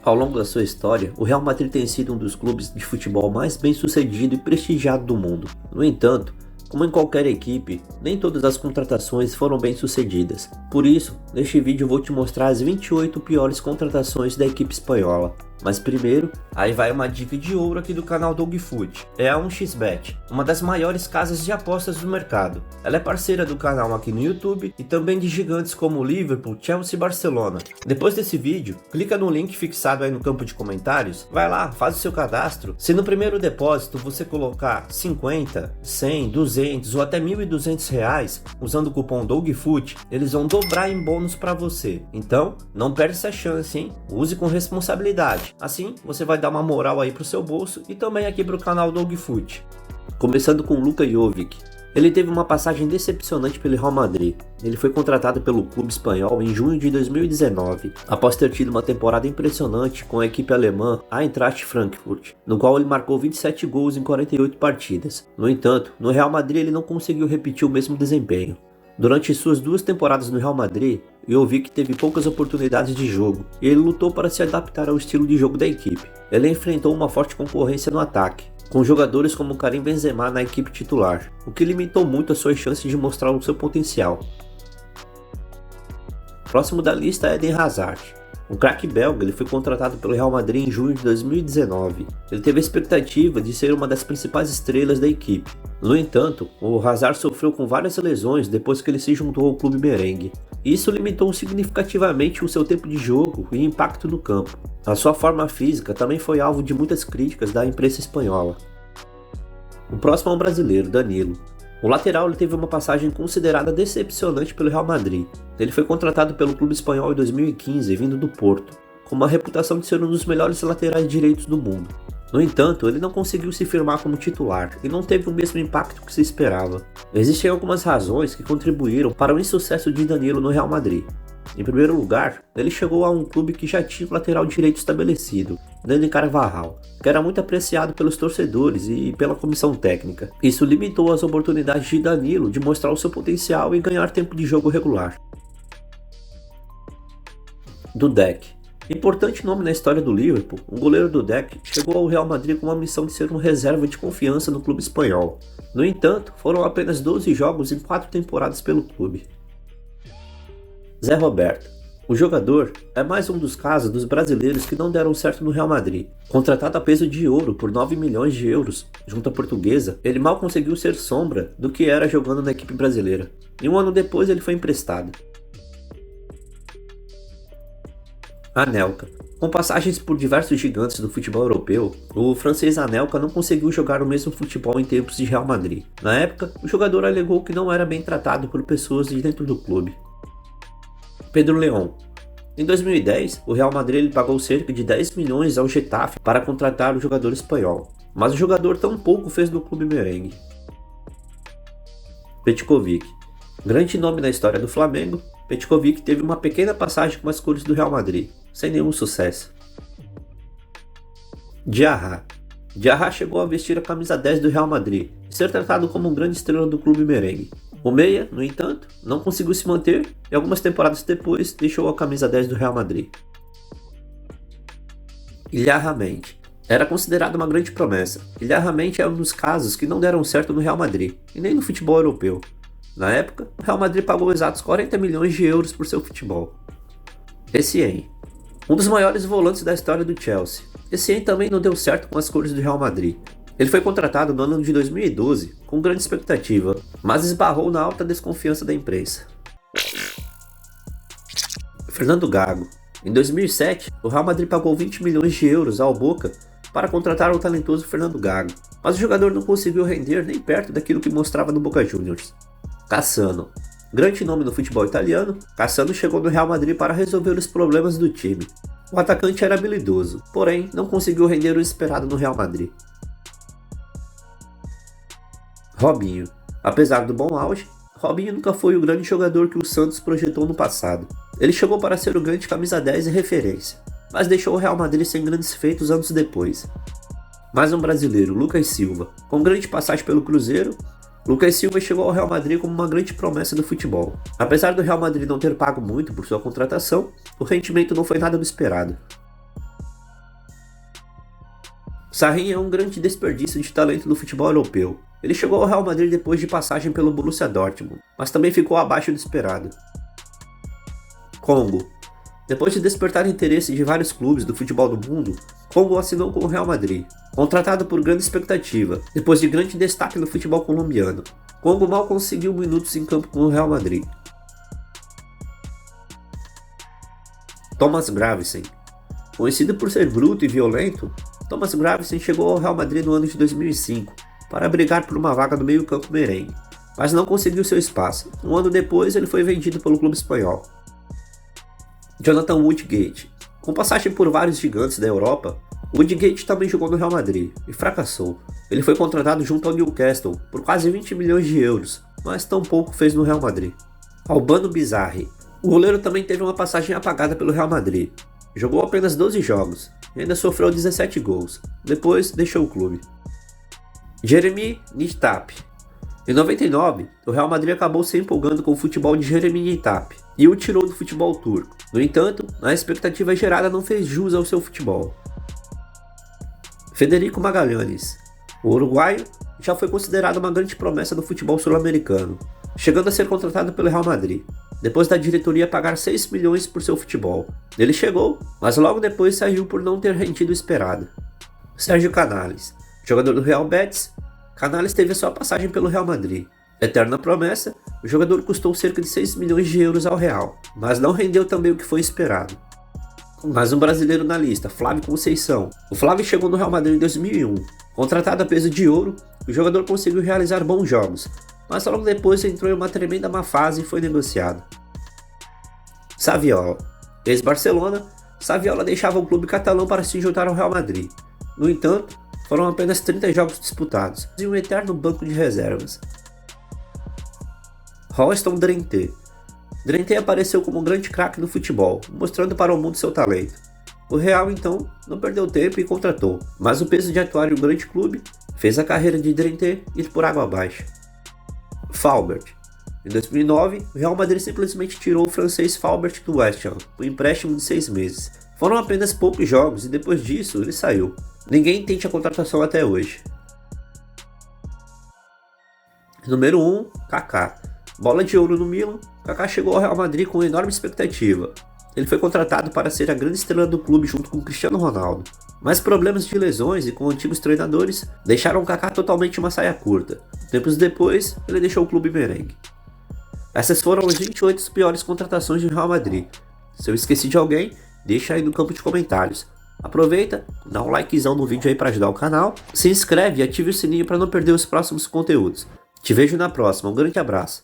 Ao longo da sua história, o Real Madrid tem sido um dos clubes de futebol mais bem-sucedido e prestigiado do mundo. No entanto, como em qualquer equipe, nem todas as contratações foram bem-sucedidas. Por isso, neste vídeo eu vou te mostrar as 28 piores contratações da equipe espanhola. Mas primeiro, aí vai uma dica de ouro aqui do canal Dogfood. É a 1xBet, uma das maiores casas de apostas do mercado. Ela é parceira do canal aqui no YouTube e também de gigantes como Liverpool, Chelsea e Barcelona. Depois desse vídeo, clica no link fixado aí no campo de comentários, vai lá, faz o seu cadastro. Se no primeiro depósito você colocar 50, 100, 200 ou até 1.200 reais, usando o cupom Dogfood, eles vão dobrar em bônus para você. Então, não perde essa chance, hein? Use com responsabilidade. Assim, você vai dar uma moral aí pro seu bolso e também aqui pro canal Dogfood. Começando com Luka Jovic. Ele teve uma passagem decepcionante pelo Real Madrid. Ele foi contratado pelo clube espanhol em junho de 2019, após ter tido uma temporada impressionante com a equipe alemã Eintracht Frankfurt, no qual ele marcou 27 gols em 48 partidas. No entanto, no Real Madrid ele não conseguiu repetir o mesmo desempenho. Durante suas 2 temporadas no Real Madrid, Jovic teve poucas oportunidades de jogo e ele lutou para se adaptar ao estilo de jogo da equipe. Ele enfrentou uma forte concorrência no ataque, com jogadores como Karim Benzema na equipe titular, o que limitou muito as suas chances de mostrar o seu potencial. Próximo da lista é Eden Hazard. O craque belga ele foi contratado pelo Real Madrid em junho de 2019. Ele teve a expectativa de ser uma das principais estrelas da equipe. No entanto, o Hazard sofreu com várias lesões depois que ele se juntou ao clube merengue. Isso limitou significativamente o seu tempo de jogo e impacto no campo. A sua forma física também foi alvo de muitas críticas da imprensa espanhola. O próximo é um brasileiro, Danilo. O lateral ele teve uma passagem considerada decepcionante pelo Real Madrid. Ele foi contratado pelo clube espanhol em 2015, vindo do Porto, com uma reputação de ser um dos melhores laterais direitos do mundo. No entanto, ele não conseguiu se firmar como titular e não teve o mesmo impacto que se esperava. Existem algumas razões que contribuíram para o insucesso de Danilo no Real Madrid. Em primeiro lugar, ele chegou a um clube que já tinha um lateral direito estabelecido, Dani Carvajal, que era muito apreciado pelos torcedores e pela comissão técnica. Isso limitou as oportunidades de Danilo de mostrar o seu potencial e ganhar tempo de jogo regular. Dudek. Importante nome na história do Liverpool, o goleiro Dudek chegou ao Real Madrid com a missão de ser um reserva de confiança no clube espanhol. No entanto, foram apenas 12 jogos em 4 temporadas pelo clube. Zé Roberto. O jogador é mais um dos casos dos brasileiros que não deram certo no Real Madrid. Contratado a peso de ouro por 9 milhões de euros junto à Portuguesa, ele mal conseguiu ser sombra do que era jogando na equipe brasileira. E um ano depois ele foi emprestado. Anelka. Com passagens por diversos gigantes do futebol europeu, o francês Anelka não conseguiu jogar o mesmo futebol em tempos de Real Madrid. Na época, o jogador alegou que não era bem tratado por pessoas de dentro do clube. Pedro León. Em 2010, o Real Madrid pagou cerca de 10 milhões ao Getafe para contratar o jogador espanhol, mas o jogador tão pouco fez no clube merengue. Petkovic. Grande nome na história do Flamengo, Petkovic teve uma pequena passagem com as cores do Real Madrid, sem nenhum sucesso. Diarra. Diarra chegou a vestir a camisa 10 do Real Madrid e ser tratado como um grande estrela do clube merengue. O meia, no entanto, não conseguiu se manter e algumas temporadas depois deixou a camisa 10 do Real Madrid. Ilharra Mendy. Era considerado uma grande promessa. Ilharra Mendy é um dos casos que não deram certo no Real Madrid e nem no futebol europeu. Na época, o Real Madrid pagou exatos 40 milhões de euros por seu futebol. Essien. Um dos maiores volantes da história do Chelsea. Essien também não deu certo com as cores do Real Madrid. Ele foi contratado no ano de 2012 com grande expectativa, mas esbarrou na alta desconfiança da imprensa. Fernando Gago. Em 2007, o Real Madrid pagou 20 milhões de euros ao Boca para contratar o talentoso Fernando Gago, mas o jogador não conseguiu render nem perto daquilo que mostrava no Boca Juniors. Cassano. Grande nome no futebol italiano, Cassano chegou no Real Madrid para resolver os problemas do time. O atacante era habilidoso, porém não conseguiu render o esperado no Real Madrid. Robinho. Apesar do bom auge, Robinho nunca foi o grande jogador que o Santos projetou no passado. Ele chegou para ser o grande camisa 10 e referência, mas deixou o Real Madrid sem grandes feitos anos depois. Mais um brasileiro, Lucas Silva. Com grande passagem pelo Cruzeiro, Lucas Silva chegou ao Real Madrid como uma grande promessa do futebol. Apesar do Real Madrid não ter pago muito por sua contratação, o rendimento não foi nada do esperado. Sarri é um grande desperdício de talento do futebol europeu. Ele chegou ao Real Madrid depois de passagem pelo Borussia Dortmund, mas também ficou abaixo do esperado. Congo. Depois de despertar interesse de vários clubes do futebol do mundo, Congo assinou com o Real Madrid. Contratado por grande expectativa, depois de grande destaque no futebol colombiano, Congo mal conseguiu minutos em campo com o Real Madrid. Thomas Gravesen. Conhecido por ser bruto e violento, Thomas Gravesen chegou ao Real Madrid no ano de 2005 para brigar por uma vaga no meio-campo merengue, mas não conseguiu seu espaço. Um ano depois, ele foi vendido pelo clube espanhol. Jonathan Woodgate. Com passagem por vários gigantes da Europa, Woodgate também jogou no Real Madrid e fracassou. Ele foi contratado junto ao Newcastle por quase 20 milhões de euros, mas tão pouco fez no Real Madrid. Albano Bizarri. O goleiro também teve uma passagem apagada pelo Real Madrid. Jogou apenas 12 jogos e ainda sofreu 17 gols. Depois deixou o clube. Jeremy Nitap. Em 99, o Real Madrid acabou se empolgando com o futebol de Jeremy Nitap e o tirou do futebol turco. No entanto, a expectativa gerada não fez jus ao seu futebol. Federico Magalhães. O uruguaio já foi considerado uma grande promessa do futebol sul-americano, chegando a ser contratado pelo Real Madrid, depois da diretoria pagar 6 milhões por seu futebol. Ele chegou, mas logo depois saiu por não ter rendido o esperado. Sérgio Canales. Jogador do Real Betis, Canales teve sua passagem pelo Real Madrid. Eterna promessa, o jogador custou cerca de 6 milhões de euros ao Real, mas não rendeu também o que foi esperado. Mais um brasileiro na lista, Flávio Conceição. O Flávio chegou no Real Madrid em 2001. Contratado a peso de ouro, o jogador conseguiu realizar bons jogos, mas logo depois entrou em uma tremenda má fase e foi negociado. Saviola. Ex-Barcelona, Saviola deixava o clube catalão para se juntar ao Real Madrid. No entanto, foram apenas 30 jogos disputados e um eterno banco de reservas. Royston Drenthe. Drenthe apareceu como um grande craque no futebol, mostrando para o mundo seu talento. O Real, então, não perdeu tempo e contratou, mas o peso de atuar em um grande clube fez a carreira de Drenthe ir por água abaixo. Faubert. Em 2009, o Real Madrid simplesmente tirou o francês Faubert do West Ham, por empréstimo de 6 meses. Foram apenas poucos jogos e depois disso ele saiu. Ninguém entende a contratação até hoje. Número 1, Kaká. Bola de ouro no Milan, Kaká chegou ao Real Madrid com enorme expectativa. Ele foi contratado para ser a grande estrela do clube junto com Cristiano Ronaldo. Mas problemas de lesões e com antigos treinadores deixaram Kaká totalmente uma saia curta. Tempos depois, ele deixou o clube merengue. Essas foram as 28 piores contratações do Real Madrid. Se eu esqueci de alguém, deixa aí no campo de comentários. Aproveita, dá um likezão no vídeo aí para ajudar o canal, se inscreve e ative o sininho para não perder os próximos conteúdos. Te vejo na próxima, um grande abraço.